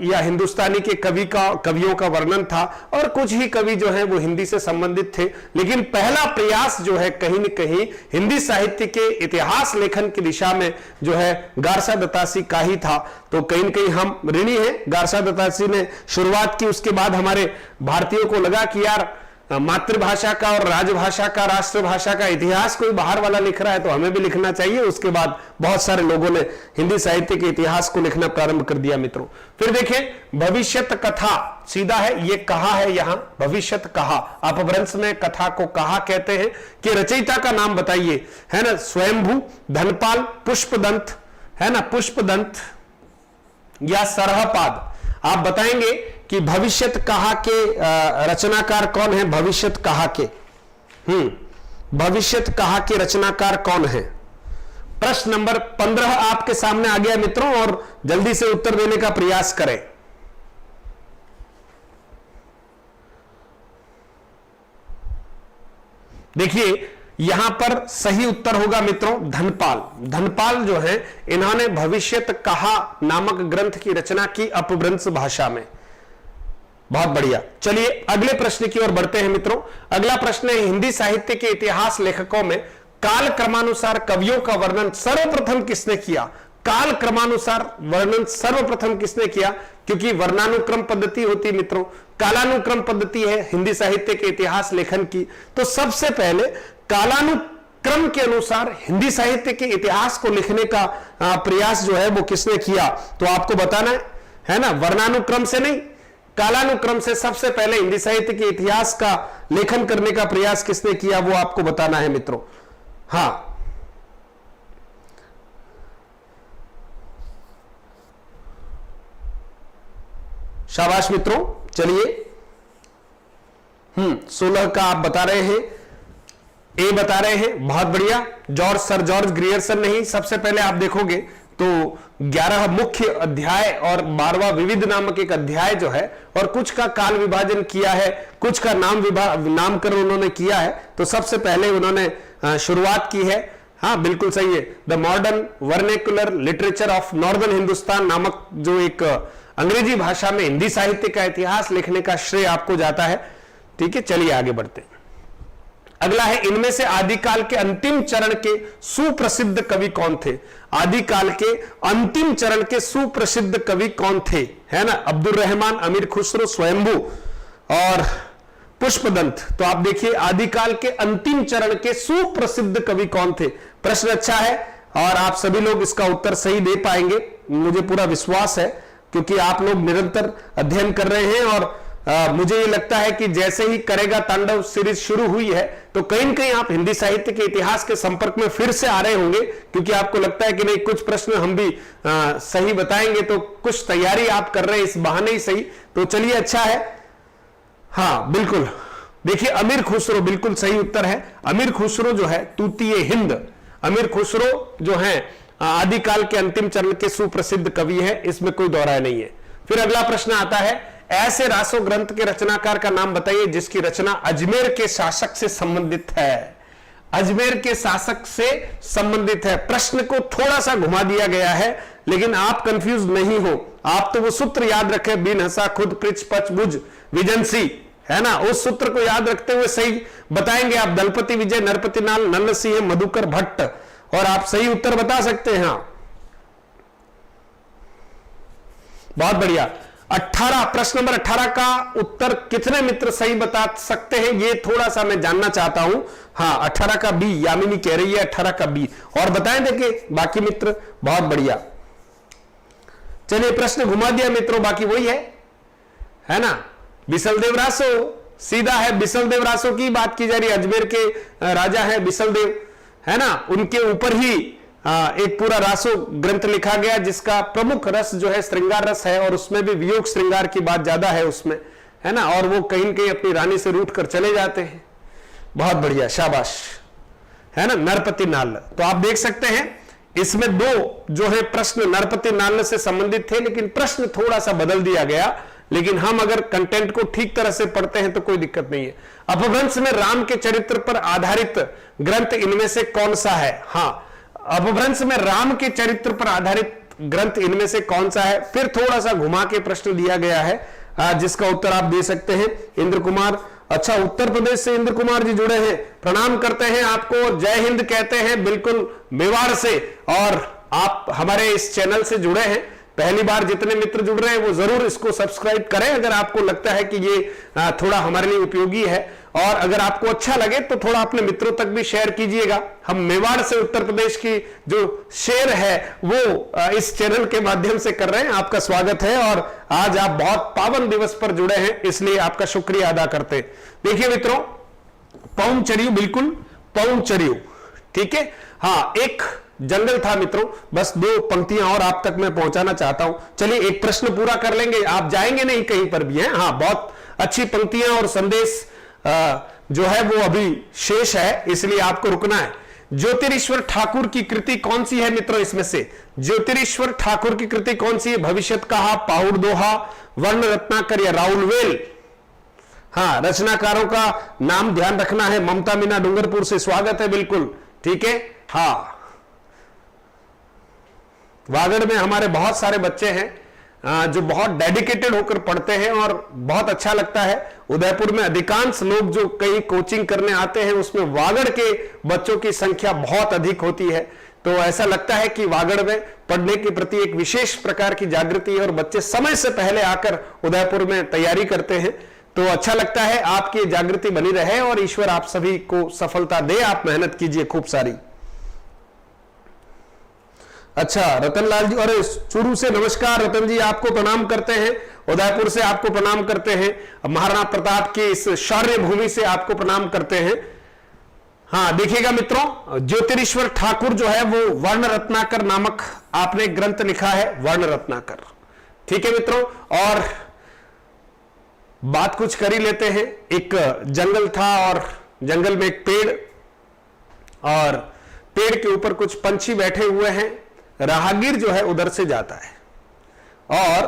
या हिंदुस्तानी के कवियों का वर्णन था और कुछ ही कवि जो है वो हिंदी से संबंधित थे। लेकिन पहला प्रयास जो है कहीं न कहीं हिंदी साहित्य के इतिहास लेखन की दिशा में जो है गारसा दत्तासी का ही था। तो कहीं न कहीं हम ऋणी हैं, गारसा दत्तासी ने शुरुआत की। उसके बाद हमारे भारतीयों को लगा कि यार मातृभाषा का और राजभाषा का, राष्ट्रभाषा का इतिहास कोई बाहर वाला लिख रहा है तो हमें भी लिखना चाहिए। उसके बाद बहुत सारे लोगों ने हिंदी साहित्य के इतिहास को लिखना प्रारंभ कर दिया मित्रों। फिर देखें भविष्यत कथा, सीधा है ये कहा है यहां, भविष्यत कहा। अपभ्रंश में कथा को कहा कहते हैं। कि रचयिता का नाम बताइए, है ना, स्वयंभू, धनपाल, पुष्पदंत, है ना, पुष्पदंत या सरहपाद। आप बताएंगे कि भविष्यत कहा के रचनाकार कौन है। भविष्यत कहा के भविष्यत कहा के रचनाकार कौन है। प्रश्न नंबर 15 आपके सामने आ गया मित्रों और जल्दी से उत्तर देने का प्रयास करें। देखिए यहां पर सही उत्तर होगा मित्रों धनपाल। धनपाल जो है इन्होंने भविष्यत कहा नामक ग्रंथ की रचना की अपभ्रंश भाषा में। बहुत बढ़िया। चलिए अगले प्रश्न की ओर बढ़ते हैं मित्रों। अगला प्रश्न है हिंदी साहित्य के इतिहास लेखकों में काल क्रमानुसार कवियों का वर्णन सर्वप्रथम किसने किया? काल क्रमानुसार वर्णन सर्वप्रथम किसने किया? क्योंकि वर्णानुक्रम पद्धति होती है मित्रों, कालानुक्रम पद्धति है हिंदी साहित्य के इतिहास लेखन की। तो सबसे पहले कालानुक्रम के अनुसार हिंदी साहित्य के इतिहास को लिखने का प्रयास जो है वो किसने किया? तो आपको बताना है ना, वर्णानुक्रम से नहीं, कालानुक्रम से सबसे पहले हिंदी साहित्य के इतिहास का लेखन करने का प्रयास किसने किया वो आपको बताना है मित्रों। हां, शाबाश मित्रों। चलिए 16 का आप बता रहे हैं, ए बता रहे हैं, बहुत बढ़िया। सर जॉर्ज ग्रियर्सन नहीं, सबसे पहले आप देखोगे तो 11 मुख्य अध्याय और 12वां विविध नामक एक अध्याय जो है, और कुछ का काल विभाजन किया है, कुछ का नामकरण उन्होंने किया है। तो सबसे पहले उन्होंने शुरुआत की है, हाँ बिल्कुल सही है, the modern vernacular literature of northern Hindustan नामक जो एक अंग्रेजी भाषा में हिंदी साहित्य का इतिहास लिखने का श्रेय आपको जाता है। ठीक है, चलिए आगे बढ़ते हैं। अगला है इनमें से आदिकाल के अंतिम चरण के सुप्रसिद्ध कवि कौन थे? आदिकाल के अंतिम चरण के सुप्रसिद्ध कवि कौन थे? है ना, अब्दुल रहमान, अमीर खुसरो, स्वयंभू और पुष्पदंत। तो आप देखिए आदिकाल के अंतिम चरण के सुप्रसिद्ध कवि कौन थे? प्रश्न अच्छा है और आप सभी लोग इसका उत्तर सही दे पाएंगे, मुझे पूरा विश्वास है, क्योंकि आप लोग निरंतर अध्ययन कर रहे हैं। और मुझे ये लगता है कि जैसे ही करेगा तांडव सीरीज शुरू हुई है तो कहीं न कहीं आप हिंदी साहित्य के इतिहास के संपर्क में फिर से आ रहे होंगे, क्योंकि आपको लगता है कि नहीं कुछ प्रश्न हम भी सही बताएंगे, तो कुछ तैयारी आप कर रहे हैं इस बहाने ही सही। तो चलिए अच्छा है। हाँ बिल्कुल, देखिए अमीर खुसरो बिल्कुल सही उत्तर है। अमीर खुसरो जो है तूतीय हिंद, अमीर खुसरो जो है आदिकाल के अंतिम चरण के सुप्रसिद्ध कवि है, इसमें कोई दौराय नहीं है। फिर अगला प्रश्न आता है ऐसे रासो ग्रंथ के रचनाकार का नाम बताइए जिसकी रचना अजमेर के शासक से संबंधित है। अजमेर के शासक से संबंधित है। प्रश्न को थोड़ा सा घुमा दिया गया है, लेकिन आप कंफ्यूज नहीं हो। आप तो वो सूत्र याद रखें, बिन हंसा खुद पृछ पच बुझ विजंसी, है ना, उस सूत्र को याद रखते हुए सही बताएंगे आप। दलपति विजय, नरपति नाल, नल सिंह, मधुकर भट्ट, और आप सही उत्तर बता सकते हैं। बहुत बढ़िया। 18 प्रश्न नंबर 18 का उत्तर कितने मित्र सही बता सकते हैं, ये थोड़ा सा मैं जानना चाहता हूं। हाँ 18 का बी, यामिनी कह रही है 18 का बी, और बताएं देखिए बाकी मित्र। बहुत बढ़िया। चलिए प्रश्न घुमा दिया मित्रों, बाकी वही है ना, बिसलदेव रासो, सीधा है। बिसलदेव रासो की बात की जा रही है, अजमेर के राजा है बिसलदेव, है ना, उनके ऊपर ही एक पूरा रासो ग्रंथ लिखा गया जिसका प्रमुख रस जो है श्रृंगार रस है, और उसमें भी वियोग श्रृंगार की बात ज्यादा है उसमें, है ना, और वो कहीं न कहीं अपनी रानी से रूठ कर चले जाते हैं। बहुत बढ़िया, शाबाश, है ना, नरपति नाल। तो आप देख सकते हैं इसमें दो जो है प्रश्न नरपति नाल से संबंधित थे, लेकिन प्रश्न थोड़ा सा बदल दिया गया। लेकिन हम अगर कंटेंट को ठीक तरह से पढ़ते हैं तो कोई दिक्कत नहीं है। अपभ्रंश में राम के चरित्र पर आधारित ग्रंथ इनमें से कौन सा है? हाँ, अपभ्रंश में राम के चरित्र पर आधारित ग्रंथ इनमें से कौन सा है? फिर थोड़ा सा घुमा के प्रश्न दिया गया है जिसका उत्तर आप दे सकते हैं। इंद्र कुमार, अच्छा उत्तर प्रदेश से इंद्र कुमार जी जुड़े हैं, प्रणाम करते हैं आपको, जय हिंद कहते हैं, बिल्कुल मेवाड़ से। और आप हमारे इस चैनल से जुड़े हैं, पहली बार जितने मित्र जुड़ रहे हैं वो जरूर इसको सब्सक्राइब करें अगर आपको लगता है कि ये थोड़ा हमारे लिए उपयोगी है। और अगर आपको अच्छा लगे तो थोड़ा अपने मित्रों तक भी शेयर कीजिएगा। हम मेवाड़ से उत्तर प्रदेश की जो शेयर है वो इस चैनल के माध्यम से कर रहे हैं। आपका स्वागत है, और आज आप बहुत पावन दिवस पर जुड़े हैं, इसलिए आपका शुक्रिया अदा करते हैं। देखिए मित्रों, पौंचरियु, बिल्कुल पौंचरियु, ठीक है। हाँ, एक जंगल था मित्रों, बस दो पंक्तियां और आप तक मैं पहुंचाना चाहता हूं। चलिए एक प्रश्न पूरा कर लेंगे, आप जाएंगे नहीं कहीं पर भी, हैं। हाँ, बहुत अच्छी पंक्तियां और संदेश जो है वो अभी शेष है, इसलिए आपको रुकना है। ज्योतिरीश्वर ठाकुर की कृति कौन सी है मित्रों? इसमें से ज्योतिरीश्वर ठाकुर की कृति कौन सी है? भविष्यत कहा, पाहुड़ दोहा, वर्ण रत्नाकर या राउलवेल? हाँ, रचनाकारों का नाम ध्यान रखना है। ममता मीना डूंगरपुर से स्वागत है, बिल्कुल ठीक है। हाँ, वागड़ में हमारे बहुत सारे बच्चे हैं जो बहुत डेडिकेटेड होकर पढ़ते हैं और बहुत अच्छा लगता है। उदयपुर में अधिकांश लोग जो कहीं कोचिंग करने आते हैं उसमें वागड़ के बच्चों की संख्या बहुत अधिक होती है। तो ऐसा लगता है कि वागड़ में पढ़ने के प्रति एक विशेष प्रकार की जागृति है और बच्चे समय से पहले आकर उदयपुर में तैयारी करते हैं। तो अच्छा लगता है, आपकी जागृति बनी रहे और ईश्वर आप सभी को सफलता दे। आप मेहनत कीजिए खूब सारी। अच्छा, रतनलाल जी और चूरू से नमस्कार। रतन जी आपको प्रणाम करते हैं, उदयपुर से आपको प्रणाम करते हैं, महाराणा प्रताप की इस शौर्य भूमि से आपको प्रणाम करते हैं। हाँ, देखिएगा मित्रों, ज्योतिरीश्वर ठाकुर जो है वो वर्ण रत्नाकर नामक आपने ग्रंथ लिखा है, वर्ण रत्नाकर। ठीक है मित्रों, और बात कुछ कर ही लेते हैं। एक जंगल था और जंगल में एक पेड़, और पेड़ के ऊपर कुछ पंछी बैठे हुए हैं। राहगीर जो है उधर से जाता है और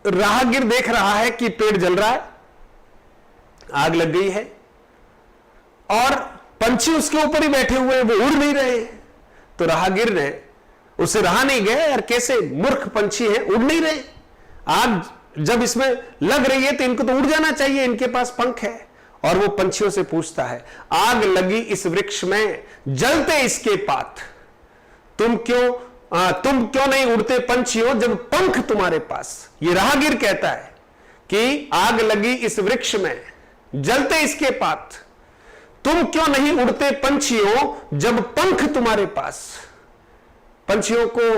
राहगीर देख रहा है कि पेड़ जल रहा है, आग लग गई है और पंछी उसके ऊपर ही बैठे हुए हैं, वो उड़ नहीं रहे। तो राहगीर ने उसे रहा नहीं गया, यार कैसे मूर्ख पंछी हैं, उड़ नहीं रहे, आग जब इसमें लग रही है तो इनको तो उड़ जाना चाहिए, इनके पास पंख है। और वो पंछियों से पूछता है, आग लगी इस वृक्ष में जलते इसके पात, तुम क्यों नहीं उड़ते पंछियों जब पंख तुम्हारे पास। ये राहगीर कहता है कि आग लगी इस वृक्ष में जलते इसके पात, तुम क्यों नहीं उड़ते पंछियों जब पंख तुम्हारे पास। पंछियों को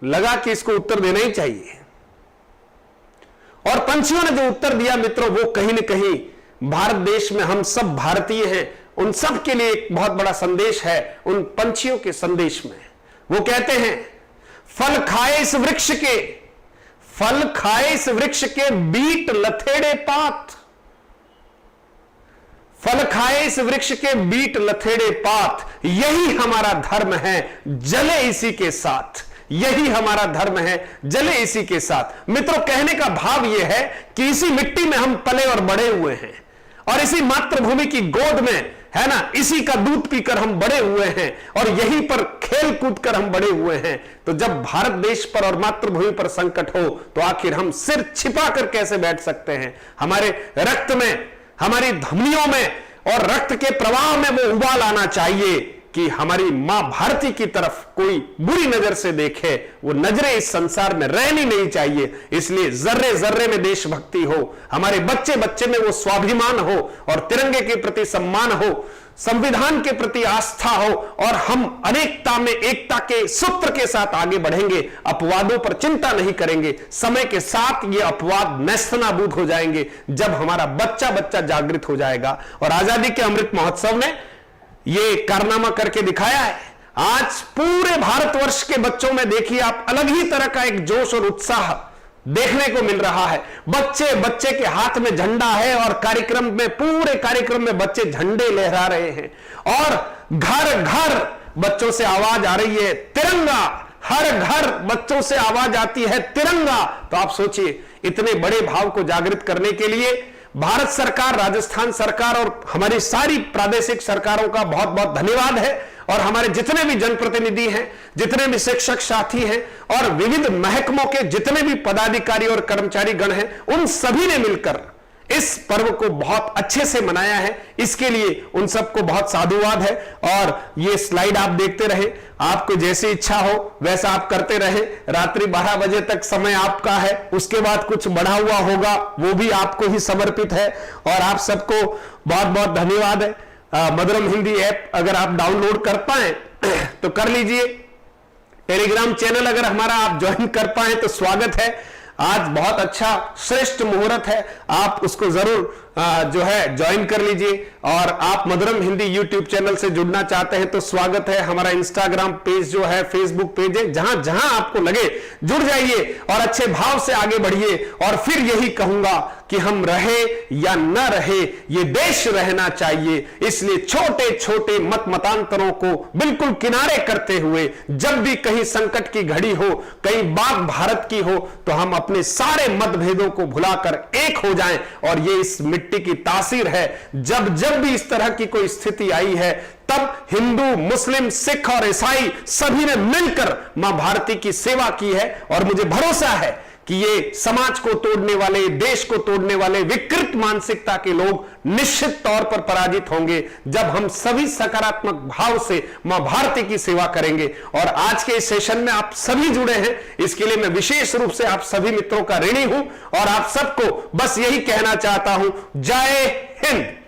लगा कि इसको उत्तर देना ही चाहिए, और पंछियों ने जो उत्तर दिया मित्रों, वो कहीं न कहीं भारत देश में हम सब भारतीय हैं, उन सब के लिए एक बहुत बड़ा संदेश है उन पंछियों के संदेश में। वो कहते हैं, फल खाए इस वृक्ष के, फल खाए इस वृक्ष के बीट लथेड़े पात, फल खाए इस वृक्ष के बीट लथेड़े पात, यही हमारा धर्म है जले इसी के साथ, यही हमारा धर्म है जले इसी के साथ। मित्रों, कहने का भाव यह है कि इसी मिट्टी में हम पले और बड़े हुए हैं और इसी मातृभूमि की गोद में, है ना, इसी का दूध पीकर हम बड़े हुए हैं और यहीं पर खेल कूद कर हम बड़े हुए हैं। तो जब भारत देश पर और मातृभूमि पर संकट हो तो आखिर हम सिर छिपा कर कैसे बैठ सकते हैं। हमारे रक्त में, हमारी धमनियों में और रक्त के प्रवाह में वो उबाल आना चाहिए कि हमारी मां भारती की तरफ कोई बुरी नजर से देखे, वो नजरें इस संसार में रहनी नहीं चाहिए। इसलिए जर्रे जर्रे में देशभक्ति हो, हमारे बच्चे बच्चे में वो स्वाभिमान हो और तिरंगे के प्रति सम्मान हो, संविधान के प्रति आस्था हो, और हम अनेकता में एकता के सूत्र के साथ आगे बढ़ेंगे, अपवादों पर चिंता नहीं करेंगे। समय के साथ ये अपवाद नेस्तनाबूद हो जाएंगे जब हमारा बच्चा बच्चा जागृत हो जाएगा। और आजादी के अमृत महोत्सव ने ये कारनामा करके दिखाया है। आज पूरे भारतवर्ष के बच्चों में देखिए आप, अलग ही तरह का एक जोश और उत्साह देखने को मिल रहा है। बच्चे बच्चे के हाथ में झंडा है और कार्यक्रम में, पूरे कार्यक्रम में बच्चे झंडे लहरा रहे हैं और घर घर बच्चों से आवाज आ रही है तिरंगा, हर घर बच्चों से आवाज आती है तिरंगा। तो आप सोचिए, इतने बड़े भाव को जागृत करने के लिए भारत सरकार, राजस्थान सरकार और हमारी सारी प्रादेशिक सरकारों का बहुत बहुत धन्यवाद है। और हमारे जितने भी जनप्रतिनिधि हैं, जितने भी शिक्षक साथी हैं और विविध महकमों के जितने भी पदाधिकारी और कर्मचारी गण हैं, उन सभी ने मिलकर इस पर्व को बहुत अच्छे से मनाया है। इसके लिए उन सबको बहुत साधुवाद है। और ये स्लाइड आप देखते रहे, आपको जैसी इच्छा हो वैसा आप करते रहे। रात्रि 12 बजे तक समय आपका है, उसके बाद कुछ बढ़ा हुआ होगा, वो भी आपको ही समर्पित है। और आप सबको बहुत बहुत धन्यवाद है। मधुरम हिंदी ऐप अगर आप डाउनलोड कर पाए तो कर लीजिए। टेलीग्राम चैनल अगर हमारा आप ज्वाइन कर पाए तो स्वागत है। आज बहुत अच्छा श्रेष्ठ मुहूर्त है, आप उसको जरूर जो है ज्वाइन कर लीजिए। और आप मधुरम हिंदी यूट्यूब चैनल से जुड़ना चाहते हैं तो स्वागत है। हमारा इंस्टाग्राम पेज जो है, फेसबुक पेज है, जहां जहां आपको लगे जुड़ जाइए और अच्छे भाव से आगे बढ़िए। और फिर यही कहूंगा कि हम रहे या न रहे, ये देश रहना चाहिए। इसलिए छोटे छोटे मत मतांतरों को बिल्कुल किनारे करते हुए, जब भी कहीं संकट की घड़ी हो, कहीं बात भारत की हो, तो हम अपने सारे मतभेदों को भुलाकर एक हो जाएं। और ये इस मिट्टी की तासीर है। जब जब भी इस तरह की कोई स्थिति आई है, तब हिंदू, मुस्लिम, सिख और ईसाई सभी ने मिलकर मां भारती की सेवा की है। और मुझे भरोसा है कि ये समाज को तोड़ने वाले, देश को तोड़ने वाले विकृत मानसिकता के लोग निश्चित तौर पर पराजित होंगे, जब हम सभी सकारात्मक भाव से मां भारती की सेवा करेंगे। और आज के इस सेशन में आप सभी जुड़े हैं, इसके लिए मैं विशेष रूप से आप सभी मित्रों का ऋणी हूं। और आप सबको बस यही कहना चाहता हूं, जय हिंद।